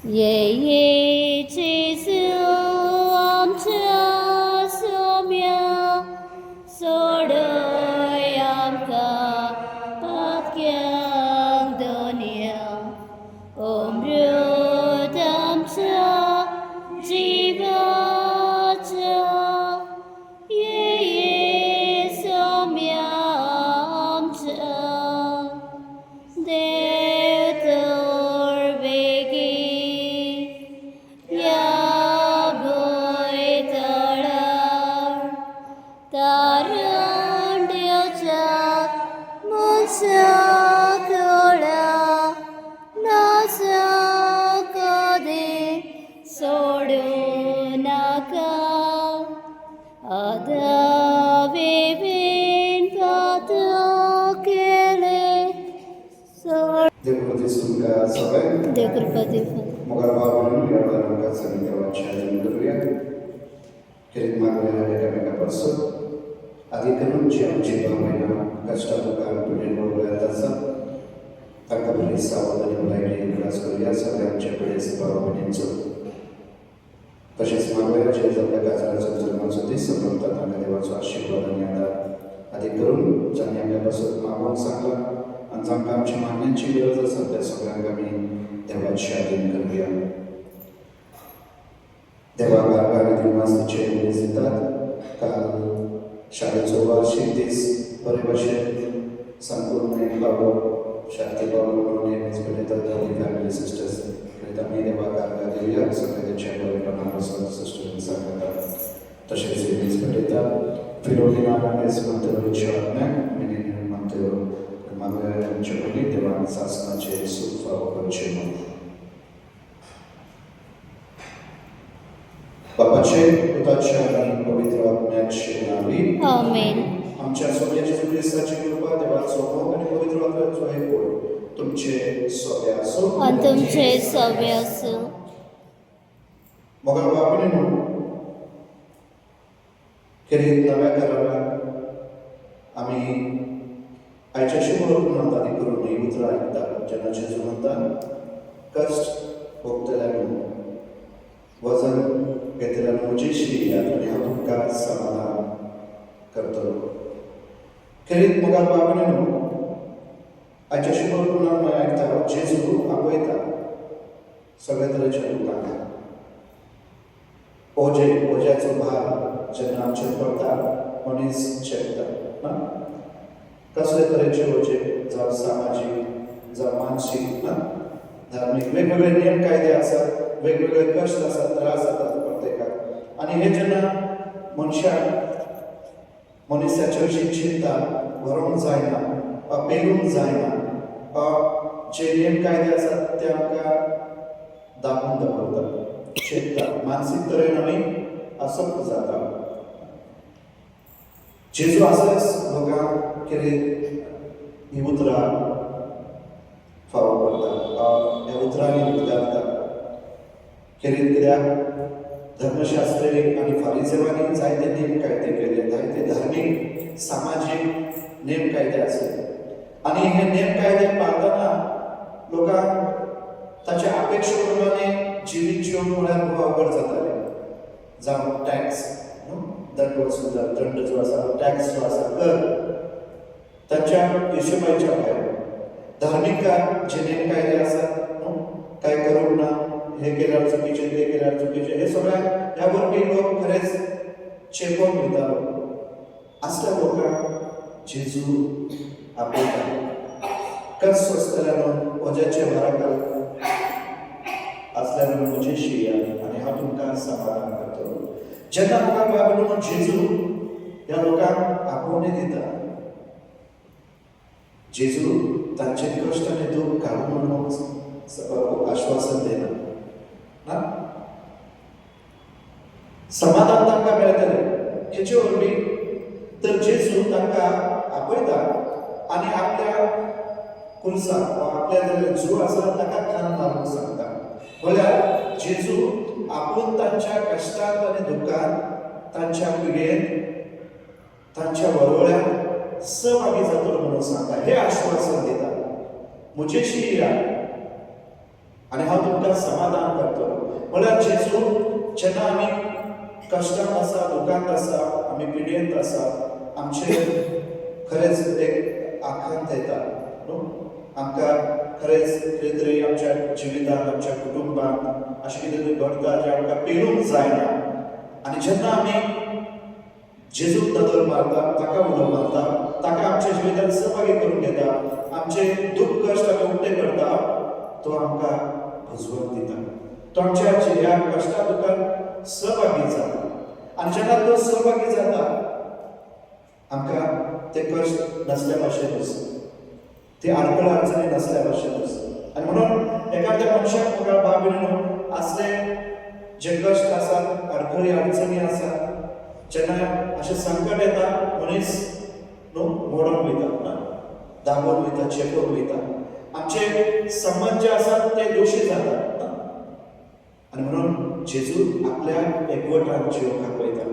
예예 지수 암차 소며 소르얌카 박경도니여 옴류담차 지바자 예예 소며 암차 Moga Bapak ya barangkat sangat challenge kalian. Kirim maklum ada kami kapasut. Adi kanun jam mana kasta bukan punya moga tasa. Takkan berisau dan mulai di kelas kuliah sampai mencapai sebuah penentu. Tashis maklum jadi sampai kasaran sebelum masuk sebelum datang ke dewan suasana dan yang ada. Adi kanun jam yang kapasut maklum sangka. Antam kami cuma mencibir sampai sekarang kami dewan syadin kalian. Dewan barang di masjid universitas kalau syariat warsik dis peribahasa sempurna bahwa syariat bahwa ini sebenarnya dari family sisters. Kita ini dewan barang di dia sebagai chamber dengan masalah sisters sangat tersedia sebenarnya filomena es mantul chartnya ini mantul Maka mencuri dewan sasana Yesus bahwa bercuma. Bapak Cik, kita cari pavitra mencintai. Amen. आमच्या सोबत ख्रिस्ताची कृपा देवा सोबत आणि पवित्र आत्म्याचा हेतू तुमचे सोबत असो आणि तुमचे सवय असो. मग आपण केली नव्या करारा आम्ही आयच्याशी म्हणून म्हणतात ती करून नाही उतरा ऐकतात जनाचे जो म्हणतात कष्ट भोगतेल्यानं वजन घेतलेल्यानं मुजेशी आणि हा तुमका समाधान करतो खेरीत मग आपण आयच्याशी म्हणून म्हणून ऐकता जेजू आपयता सगळ्या तरेच्या लोकांना ओझ्याचो भार जेन्ना आमचेर पडटा मनीस चेपता ना कसले तरेचे ओझे जावं सामाजीक जावं मानसीक ना धार्मीक वेगवेगळे नियम कायदे आसात वेगवेगळे कश्ट आसात त्रास जातात प्रत्येकाक आनी हे जेन्ना मनशाच्या विशीं चिंता व्हरोंक जायना वा पेलूंक जायना वा जे नियम कायदे आसात ते आमकां दाबून दवरतात चेपता मानसीक तरेन आमी आसक्त जाता जेजू असलेच लोकांक कितें ही उतरां फावो करता ह्या उतरांनी उदारता कित्याक धर्मशास्त्री आनी फारिसेवांनी जायते नेम कायदे केले जायते धार्मीक सामाजीक नेम कायदे आसले आनी हे नेम कायदे पाळटना लोकांक ताचे अपेक्षे प्रमाणे जिवीत जिवंक म्हळ्यार खूब अवघड जातालें जावं टॅक्स दंड वसूल दंड जो आसा टॅक्स जो आसा कर ताच्या हिशोबाच्या भायर धार्मीक जे नेम कायदे आसात काय करूंक ना हे केल्यार चुकीचें ते केल्यार चुकीचें हे सगळ्या ह्या वरवीं लोक खरेंच चेपोन वयतालो असल्या लोकांक जेजू आपयता कस आसतल्यान ओझ्याचे भाराक असल्यान म्हजेशी आनी हांव तुमकां समाधान करतलो जेन्ना लोकांक लागून जेजू ह्या लोकांक आपोवणे दिता जेजू तांचे कश्ट आनी दूख काडून म्हणून आश्वासन दिना ना समाधान तांकां मेळटलें हेचे वरवीं तर जेजू तांकां आपयता आनी आपल्या कुलसाक वा आपल्या जो आसा ताका खान मारूंक सांगता म्हळ्यार जेजू आपूण तांच्या कश्टांत आनी दुखांत तांच्या पिडेंत तांच्या वळवळ्यांत सहभागी जातलो म्हणून सांगता हे आश्वासन दिता म्हजेशी या आनी हांव तुमकां समाधान करतलो. म्हळ्यार जेजू जेन्ना आमी कश्टांत आसा, दुखांत आसा, आमी पिडेंत आसा, आमचे खरेंच एक आखांत येता न्हू, आमकां खरेंच कितें तरी आमच्या जिवितांत, आमच्या कुटुंबांत अशें कितें तरी घडटा जें आमकां पेलूंक जायना. आनी जेन्ना आमी जेजूक नदर मारता, ताका उलो मारता, ताका आमच्या जिवितांत सहभागी करून घेता, आमचे दूख कश्ट आमी उक्ते करता, तो आमकां भुजवण दिता. तो आमच्या ह्या कश्टा दुखांत सहभागी जाता. आनी जेन्ना तो सहभागी जाता, आमकां ते कश्ट नसल्या भाशेन दिसता, ती आडखळ अडचणी नसल्या भाशेन दिसता. आनी म्हणून एखाद्या मनशाक म्हाका भाव भयणीनो असले जे कश्ट आसात, आडखळी अडचणी आसात, जेन्ना अशें संकट येता, मनीस न्हू मोडून वयता, दाबून वयता, चेपून वयता, आमचे संबंध जे आसात ते दोशी जातात. आनी म्हणून जेजू आपल्या एकवटान जिवोवपाक वयता.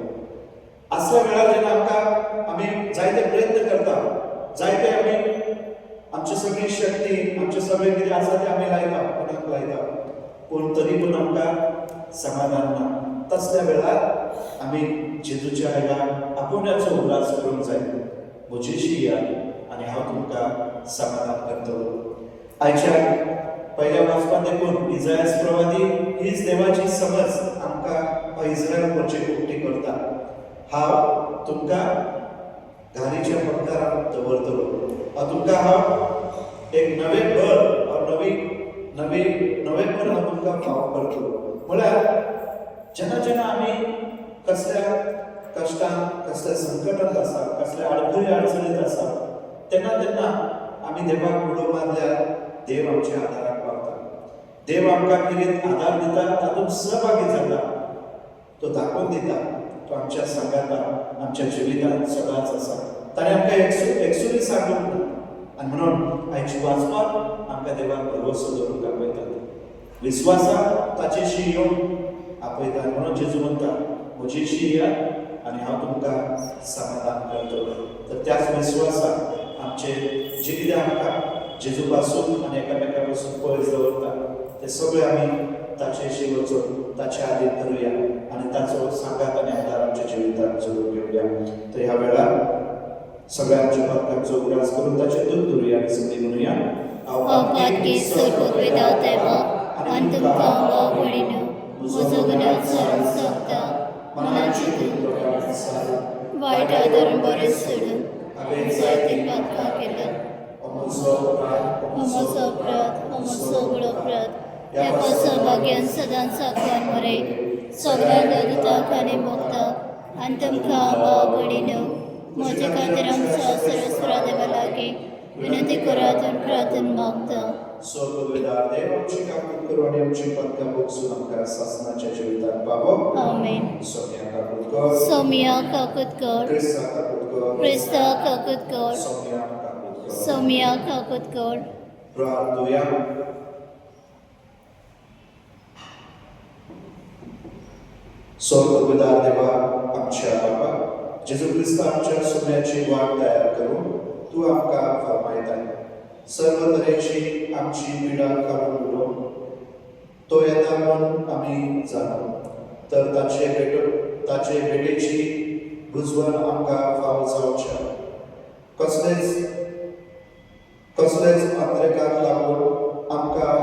असल्या वेळार जेन्ना आमी जायते प्रयत्न करता, जायते आमी आमची सगळी शक्ती, आमचे सगळें कितें आसा तें आमी लायता, कोणाक लायता, पूण तरी पूण आमकां समाधान ना. तसल्या वेळार आमी जेजूच्या ह्या आपुण्याचो उल्हास करूंक जाय. म्हजीशी या आनी हांव तुमकां समाधान करतलो. आयच्या पहिल्या वाचपांत देखून इसायास प्रवादी हीच देवाची समज आमकां इस्रायल वचचे उक्ती करता. हांव तुमकां घारीच्या पत्कारांत दवरतलो. तुमकां हांव एक नवें घर, नवेंपण हांव तुमकां फावो करतलो. म्हळ्यार जेन्ना जेन्ना आमी कसल्या कश्टांत, कसल्या संकटांत आसा, कसल्या आडखळी अडचणींत आसा, तेन्ना तेन्ना आमी देवाक उलो मारल्यार देव आमच्या आदाराक पावता. देव आमकां कितें आदार दिता, तातूंत सहभागी जाता, तो दाखोवन दिता, तो आमच्या सांगाता, आमच्या जिवितांत सदांच आसा. ताणें आमकां एकसुरी सांगूंक ना. आनी म्हणून आयची वाचपाक आमकां देवाक भरवसो दवरूंक आपयता. विस्वासाक ताचेशी येवन आपयता. म्हणून जेजू म्हणटा, म्हजेशी या आनी हांव तुमकां समाधान करतलो. तर त्याच विस्वासाक आमचे जे कितें आमकां जेजू पासून आनी एकामेका पासून पयस दवरता, ते सगळे आमी ताचेशी वचून ताचे आदीन करुया आनी ताचो सांगात आनी आदार आमच्या जिवितांत जगून घेवया. तर ह्या वेळार सगळ्या आमच्या भक्तांचो उगडास करून ताचे दूत धरुया आनी सगळीं म्हणुया, Apaatki sorok without ever, antum kamba pudinu, muzogunat saran sakta, manachitu वाईट आदरून बरेच सोडून जायते पातका केलं. होमोसो अपराध, होमोसो अपराध, ह्या सहभाग्यान सदांच साकवार मरे, सगळ्या दोताक आनी भोगताक, आनी तुमकां भाव भयणीनो, म्हजे खातीर आमच्या सरस्वरा देवा लागीं विनंती करात आनी प्रार्थना मागता. स्वर्गवेदार देव आमची काकूत करू आनी आमची पातकां भोगसून आमकां सासणाच्या जिवितांत पावो. आमेन. सोम्या काकूत कर, सौम्या काकूत कर, क्रिस्ता काकूत कर, क्रिस्ता काकूत कर, सोम्या काकूत कर. सौम्या काकूत कर. प्रार्थूया. स्वर्गवेदार देवा आमच्या बाबा, जेजू क्रिस्ता आमच्या सोम्याची वाट तयार करून तूं आमकां फरमायता. सर्व तरेची आमची पिडा काडून उडोवन तो येता म्हूण आमी जाणू. तर ताचे भेटेची भुजवण आमकां फावो जावचें. कसलेच आंतरिकाक लागून आमकां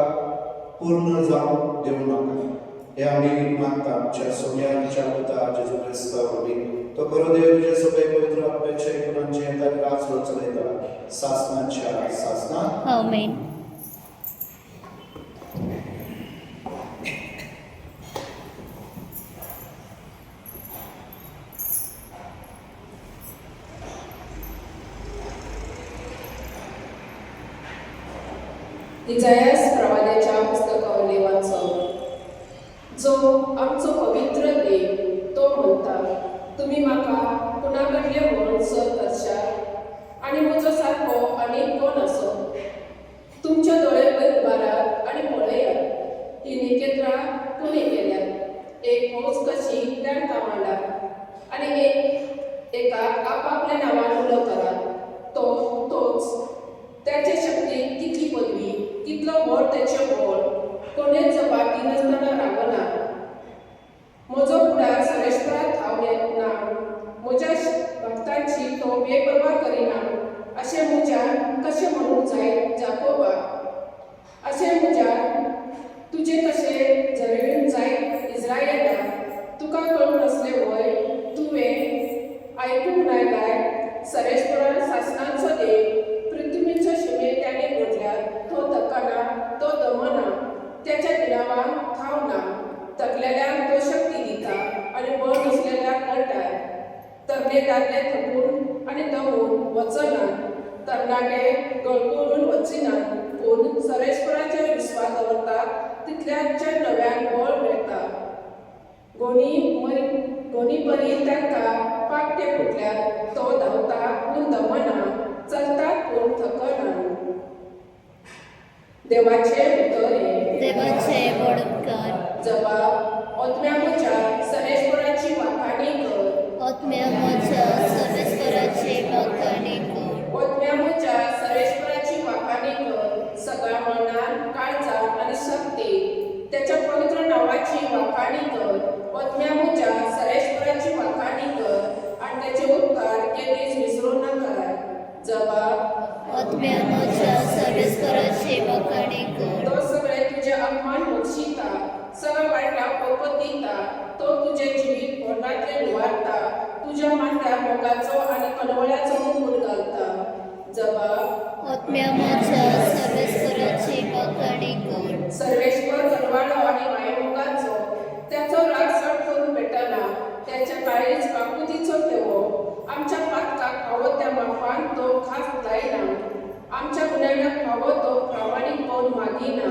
पूर्ण जावंक दिवं नाका. हे आमी मागता आमच्या सोम्याच्या पुता जेजू क्रिस्ता वरवीं. तो बरो देव तुजे सगळे पवित्र आत्म्याचे गुणांचे येता रास चलयता सासणाच्या सासणांत. आमेन. इसायास प्रवाद्याच्या पुस्तकावरले वाचप. जो आमचो पवित्र देव तो म्हणटा, तुमी म्हाका कुणाकडले म्हूण सर करशात आनी म्हजो सारको आनीक कोण आसो. तुमचे दोळे वयर उबारात आनी पळयात. ही निकेत्रां कुणी केल्यात. एक फौज कशी तांकां मांडात आनी एकाक आपापल्या नांवान उलो करात. तोच त्याचे शक्ती कितली पदवी, कितलो व्हड तेचें बळ. कोणेच जबाबी नसताना रावना म्हजो फुडार सरेस्परात थावना म्हज्या भक्तांची तो बेपर्वा करिना अशें म्हज्यान कशें म्हणूंक जाय जाकोबा अशें म्हज्यान तुजें कशें जरयूंक जाय इस्रायेला तुका कळून असलें वय तुवें आयकूंक नायलाय सरेस्परा सासणांचो देव पृथ्वीच्या शिमे त्याने घडल्यात तो थकना तो दमना त्याच्या गिरावाक थावना थकलेल्यांक तो शक्ती दिता आनी बळ नसलेल्यांक कळटा तरणे दादले थकून आनी दमून वचनात तरणाटे गळकळून वचिनात पूण सरेस्पराचेर विस्वास दवरतात तितल्याचे नव्यान बळ मेळटा गोनी बरी तांकां पाकटे फुटल्यात तो धांवता पूण दमना चलतात पूण थकना देवाचे उतर देवाचे बडकार जबाब ओतम्या म्हज्या सरेस्पराची वाखाणी कर आत्म्या म्हज्या सर्वेस्पराची वाखाणी कर ओतम्या म्हज्या सरेस्पराची वाखाणी कर सगळ्या मनान काळजात आनी शक्ती त्याच्या पवित्र नांवाची वाखाणी कर ओतम्या म्हज्या सरेस्पराची वाखाणी कर आनी त्याचे उपकार केदीच विसरूं नाका जबाब आत्म्या म्हज्या सर्वेस्पराची वाखाणी कर तो सगळे तुझे अपमान बक्षिता सगळ्या वायटाक पळपत दिता तो तुझे जिवीत पोरणांतले निवारता तुज्या मांड्या मोगाचो आनी कळवळ्याचो मुकुट घालता जबाब आत्म्या म्हज्या सर्वेस्पराची वाखाणी कर सर्वेश्वर कळवाळो आनी मायेमोगाचो त्याचो राग सट करून भेटना त्याच्या काळीज काकुतीचो तेवो आमच्या पातकाक फावो त्या मापान तो खास लायना आमच्या गुन्यांनाक फावो तो प्रामाणीकपण मागिना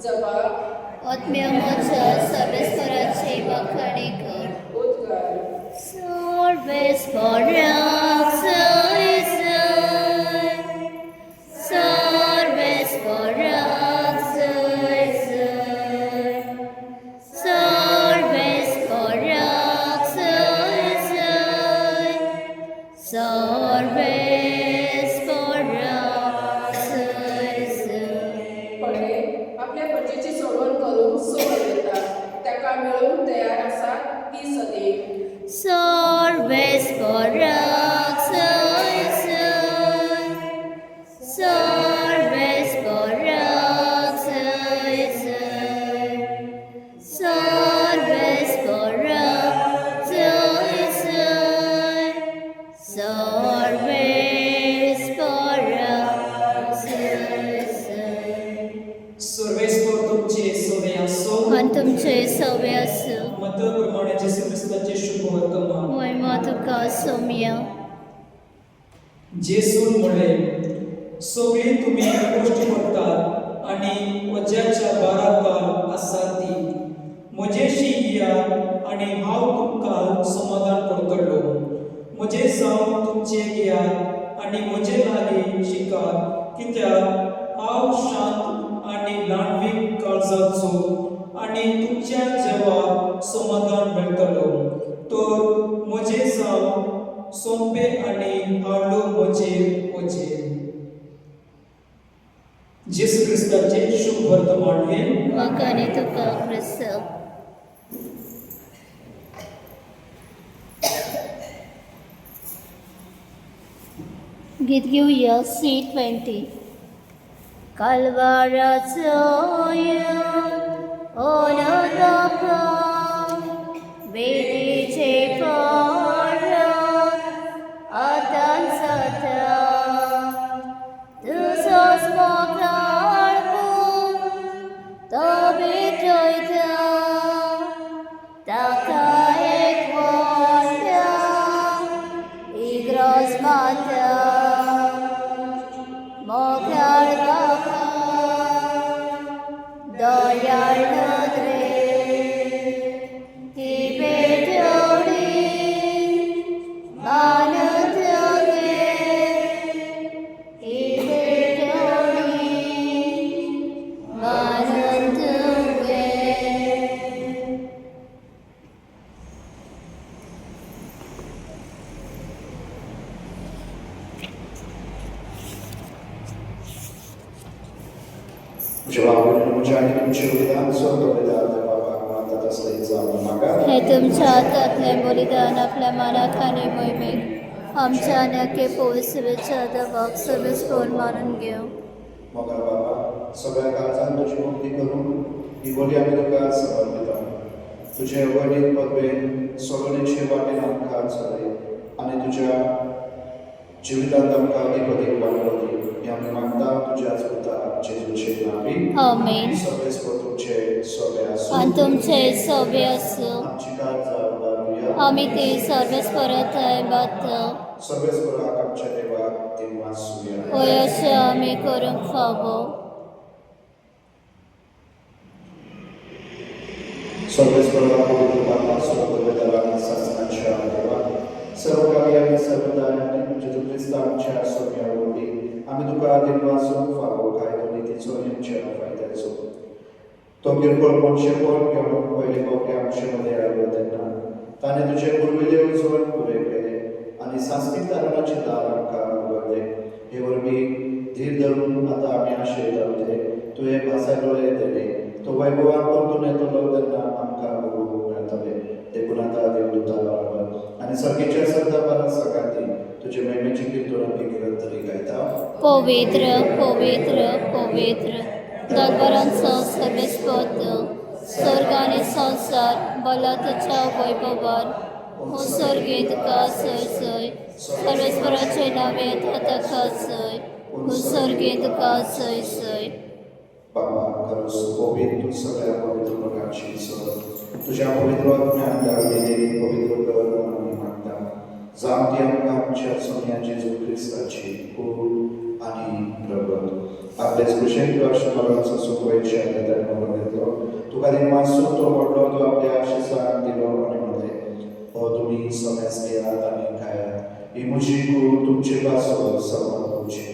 जबाब आत्म्या म्हज्या सर्वेस्पराची वाखाणी कर उद्गार सर्वेस्पराक जय जय सर्वेस्पराक जय जय सर्वेस्पराक जय जय सर्वेस्पराक जय जय पळे आपल्या प्रजेची सोडवण करून सोड येता त्याका मिळवून तयार आसा ती सदैव सर्वेस्पराक जय जय सर्वेस्पराक जय जय सर्वेस्पराक जय जय सर्वेस्पराक जय जय सर्वेस्पर तुमचे सवय असो आणि तुमचे सवय असो मत प्रमाणे जेसू ख्रिस्ताचे शुभ वर्तमान महिमा तुका सौम्य जेसून म्हळे सगळी तुम्ही गोष्टी करतात आणि वज्याच्या बाराकार आसा ती म्हजेशी या आणि हांव तुमकां समाधान करतलो म्हजे जावन तुमचे घेयात आणि म्हजे लागीं शिकात कित्याक हांव शांत आणि ल्हानवीक काळजाचो आणि तुमच्या जिवाक समाधान मेळटलो तर म्हजे जावन सोंपे आणि हाडलो म्हजे वचे जेसू ख्रिस्ताचे शुभ वर्तमान हे वाखाणी तुका ख्रिस्त गीत घेऊया C20 Calvarația onodaka vedice para atansata tusos mokarbu tabitoita taka ekvata igros mata Mogar baka, doyar nadre, आणि तुमचे विधान स्वर्गविधान त्या बाबा माता तसले जाऊन मागा हे तुमच्या हातातले बलिदान आपल्या मनाखाने मोहिमेक आमच्या नक्की पोचवेच्या दबाक सर्वस्फोट मानून घेऊ. मोगा बाबा सगळ्या काळजात तुझी मुक्ती करून ही बोली आम्ही तुका समर्पिता. तुझे अवघडीत पदवेन सोडणीचे वाटेन आमकां चलय आणि तुझ्या जिवितांत आमकां अधिक वाडवली हे आमी मागता तुझ्याच पुता जेजूचे नावी. आमेन. सगळे तुमचे सोबे आसूं आणि तुमचे सोबे असो आमची काळजां उबारूया. आम्ही ते सर्वच परत आहे बात सर्वेच बराक आमच्या देवाक तेव्हा सुया. होय अशें आमी करूंक फावो. सर्वेच बराक पवित्र बाबा सर्ववेदाला शासनाच्या देवा सर्व काळी आणि सर्वदा आणि जेजू ख्रिस्त आमच्या सोम्यावरती आम्ही तुका देवासून फावो काय नीतीचो नेमच्या फायद्याचो. तो किरकोळ मनशेपण घेऊन पहिले पावटी आमच्या मध्ये आयलो तेन्ना ताणे तुझे पुर्विले उजवण पुरे केले आणि सांस्कृतिक तारणाचे दार आमकां उगडले. हे वरवी धीर धरून आता आम्ही आशेताले तुवें भासायलोले दिले तो वैभवान परतून येतलो तेन्ना आमकां बघूंक मेळटले. देखून आता देवदूता बरोबर आणि सर्गेच्या सरदारां सगाती तुझे महिमेची कीर्तन आमी निरंतरी गायता. पवित्र पवित्र पवित्र दरबारांचो सर्वेस्पद स्वर्ग आणि संसार बला तुझ्या वैभवान हो सर्गेत का सय सय सर्वेस्वराचे नावे आता का सय हो सर्गेत का सय सय. बाबा खरंच पवित्र तू सगळ्या पवित्र प्रकारची सर तुझ्या पवित्र आत्म्यान धाडलेली पवित्र कर म्हणून आमी मागता. जाम ती आमकां आमच्या सोन्या जेजू ख्रिस्ताची खूब आणि प्रगत आपल्याच कुशेक दर्शनाचो सुखवयचे आनी धर्म घेतलो तुका देवा सुख तो व्हडलो तो आपल्या आशिसाक दिलो आनी म्हणले हो तुमी समेस घेयात आनी खायात ही म्हजी कूड तुमचे पासो समर्पूची.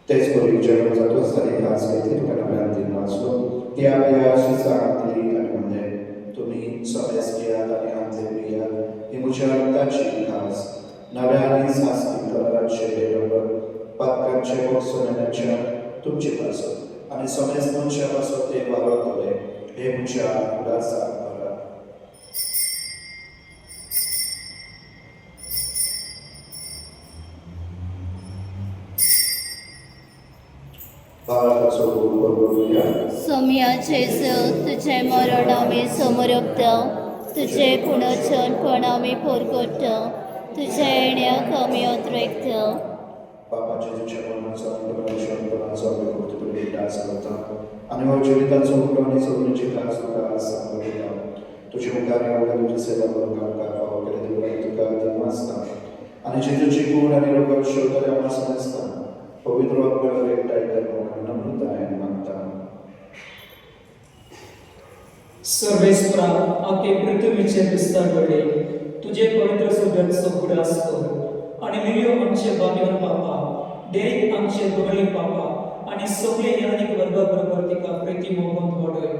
तेच बरी जेवण जातो असताना खास घेतली तुका नव्यान दिन वाचलो ती आपल्या आशिसाक दिली आनी म्हणले तुमी समेस घेयात आनी आमचे पियात ही म्हज्या रक्ताची खास नव्या आनी सास्तीक कलराचे बेरबर पातकांचे वक्सोन्याच्या तुमचे पासो आनी समेस मनशा पासो ते वावरतले हे म्हज्या उदासाक करा. भारताचो करूया. सोम्याचे तुझे मरण आमी समरपता तुझे पुनर्जन पण आमी पोरगोडटा तुझ्या येण्याक आमी अद्रेकता. बाबा जेजूच्या मरणाचो आनी पुनर्जन्माचो आमी भक्तीपूर्वी दास करता आनी हो जिविताचो उठो आनी सगळ्याची खास तुका सांगता. तुजे मुखार येवंक तुजी सेवा करूंक आमकां फावो केले देवळान तुका दिनवासता आनी जेजूची कूड आनी लोकांक शेवतले आमकां समजता. पवित्र आत्म्यावर एकठांय करपाक नम्रतायेन मागता. सर्वेस्परा आखे पृथ्वीचे विस्तार घडे तुझे पवित्र सुगंध सोपुडास कर आणि मिळ्यो आमचे बागेवन पापा डेरीक आमचे दोगली पापा आणि सगळे यानिक वर्गा बरोबर तिका प्रेती मोगोंत वडय.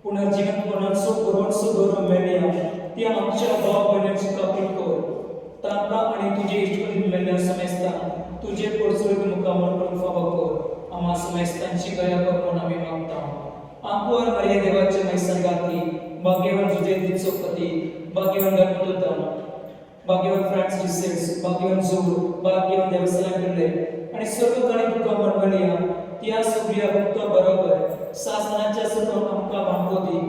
पुनर्जीवनपणाचो पुरवणसो गौरव मेळ्या ती आमच्या भाव भयणांची कापीट कर. तांकां आणि तुझे इश्टवरील मेळ्या समेस्तान तुझे परसुरीत मुखामल करून फावो कर. आम्हा समेस्तांची दया कर म्हणून आमी मागता. आंकुर मर्या देवाचे मैसंगाती भाग्यवान जुजे दिचो पती भाग्यवान गणपतोता भाग्यवान फ्रांस डिसेट्स भाग्यवान जोर भाग्यवान देवसला पिल्ले आणि सर्व काळी तुका मनवलिया त्या सगळ्या भक्त बरोबर शासनाच्या सकल आमकां बांधो दी.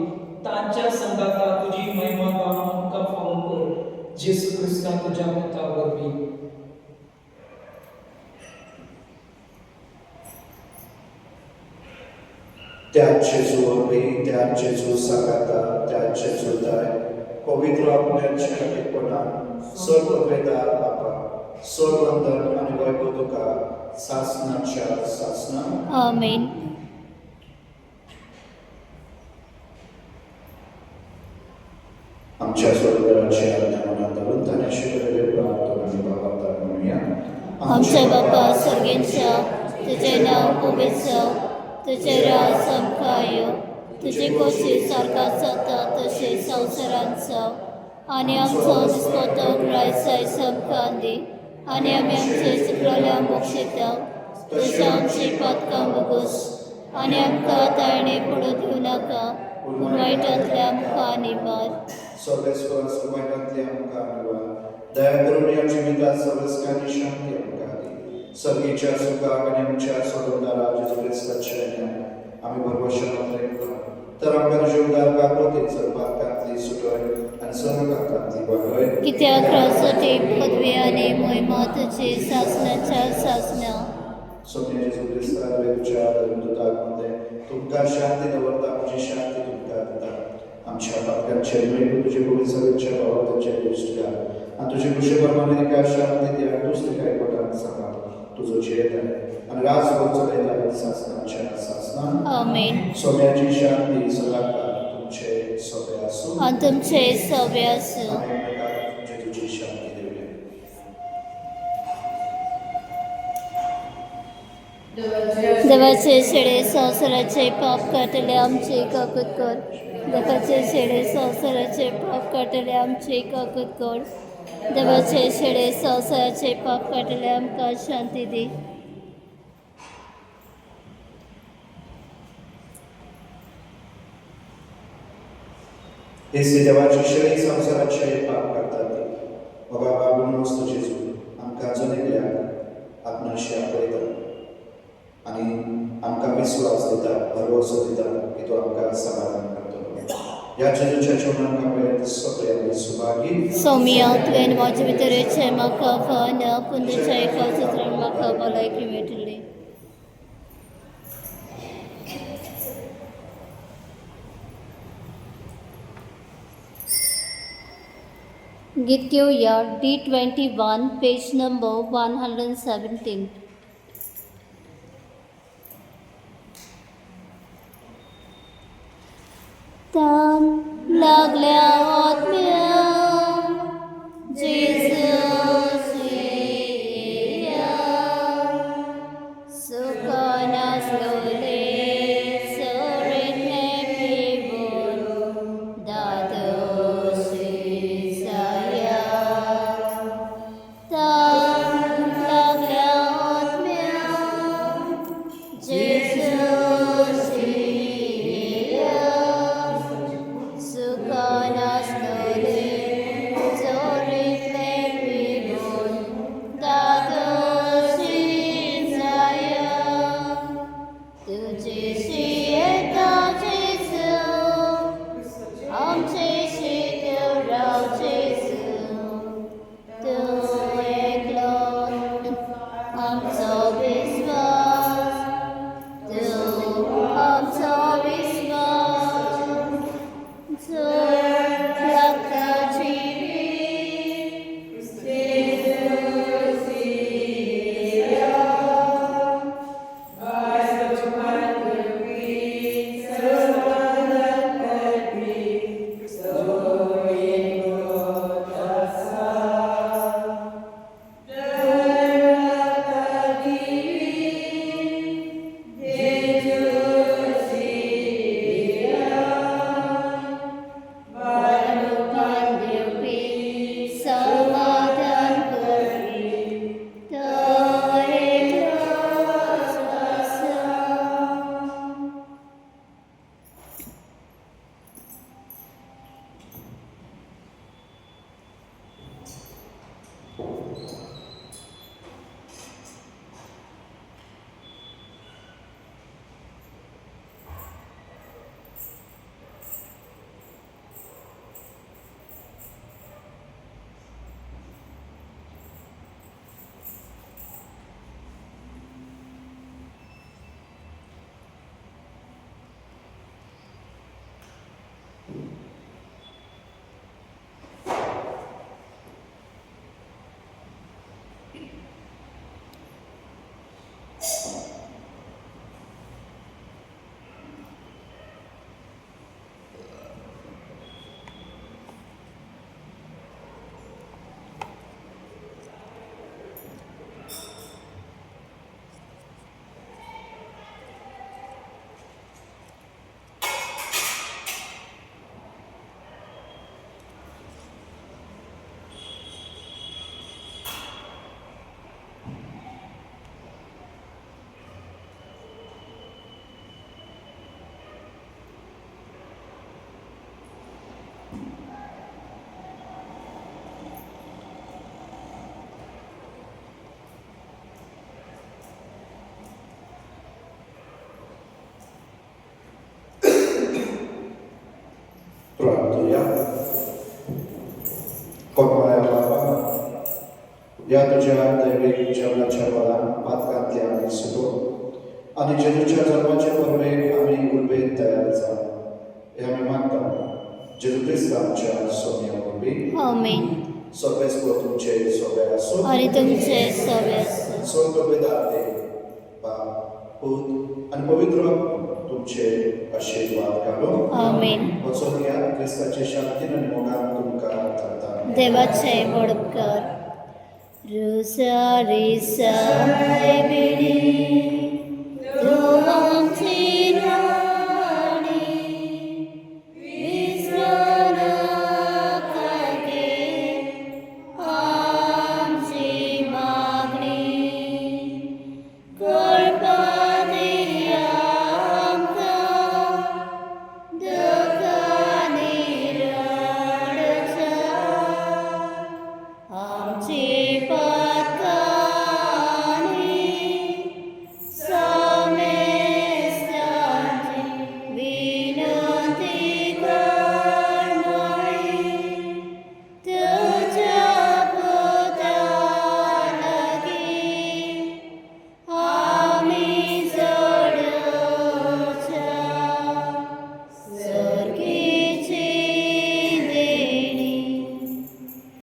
तांच्या संगाता तुझी महिमा गावन आमकां फावो कर. जेसू ख्रिस्ता तुझ्या पुता वरवीं. त्याच जेजू वरवी त्याच जेजू सगाता त्याच जेजू दाय पवित्र आत्म्याच्या एकपणान सर्व वेदार बापा सर्वंतर आनी वैभव तुका सासनाच्या सासना. आमेन. आमच्या स्वर्गराचे आज्ञा मनात धरून ताणे शिकवलेले प्रार्थना आमी बाबा म्हणूया. आमचे बापा सर्गेंच्या तुझे नाव पवित्र जावं तुझे राज आमकां यो तुझी कोशी सारका जाता तशें संवसारांत जावं आनी आमचो दिसपतो क्रायस्ताय समकांदी आनी आमी आमचे चुकलोल्यांक बक्षिता तशें आमची पातकां बगूस आनी आमकां ताळणे पडू दिवं नाका पूण वायटांतल्या आमकां निबार सर्वेस्परास वायटांतली आमकां निवार दया करून आमची मित्रां सर्वेस्कांची शांती आमकां दी सर्गेच्या सुखाक आनी आमच्या स्वतंत्रा जेजू क्रिस्ताच्या आमी भरवशान प्रेम तर आमकां तुजे उदार काकूती चलपाक कातली सुटोय आनी सर्वकाक कातली वाडोय कित्याक रावसाठी पदवी आनी मोहिमा तुजी सासणाच्या सासना सोम्या जेजू क्रिस्ता तुच्या धर्मदूताक मध्ये तुमकां शांती दवरता म्हजी शांती तुमकां दिता आमच्या पातकांचे न्हय तुजे पवित्रच्या भावाच्या दृश्ट घाल आनी तुजे कुशे प्रमाणे एका शांती दिया दुसरे कोटांक सांबाळ तुजो जेत आनी राज चलयता सासणाच्या सासना आमेन सोम्याची शांती सदाकाळ तुमचे सोबे आसूं आनी तुमचे सवे आसूं तुमचे तुजी शांती दिवया देवाचे शेडे संवसाराचे पाप काटले आमचे काकूत कर देवाचे शेडे संवसाराचे पाप काटले आमचे काकूत कर देवाचे शेडे संवसाराचे पाप काटले आमकां शांती दी हे देवाची शेळी संसाराचे पाप करतात बाबा बाबून वस्तू जेजू आमकां जनिकल्याक आपणाशी आपयता आनी आमकां विश्वास दिता भरवसो दिता की तो आमकां समाधान करतलो ह्या जेजूच्या जेवणाक आपले सगळे आमी सुभागी सौम्या तुवें म्हाजे भितरेचे म्हाका फावना पूण तुज्या एका चित्रान म्हाका भलायकी मेळटली गीत घेवया D21 पेज नंबर 117 ताम लागल्या आत्म्या जेजूस येया सुखान आसलोले सोरेने पिवून दादोशी जाया ताम लागल्या आत्म्या जेजूस येया सुखान आसलोले प्रार्थूया. कोकमाळ्या बाबा, या तुझ्या दैविक जेवणाच्या बळान पातकांतले आमी सुटो आणि जेजूच्या जन्माचे परवे आमी उर्बेत तयार जा हे आमी मागता. जेजू क्रिस्त आमच्या सोम्या वरवीं आमेन. सर्वेस्पर तुमचे सोबे आसूं आणि तुमचे सवे असो. स्वर्ग पिता देव, बाप, पूत आणि पवित्र तुमचे आशीर्वाद घालो. आमेन. वचून या क्रिस्ताचे शांतीन आणि मोगान तुमकां धाडटा. देवाचे बडकर रोसारी साय बेडी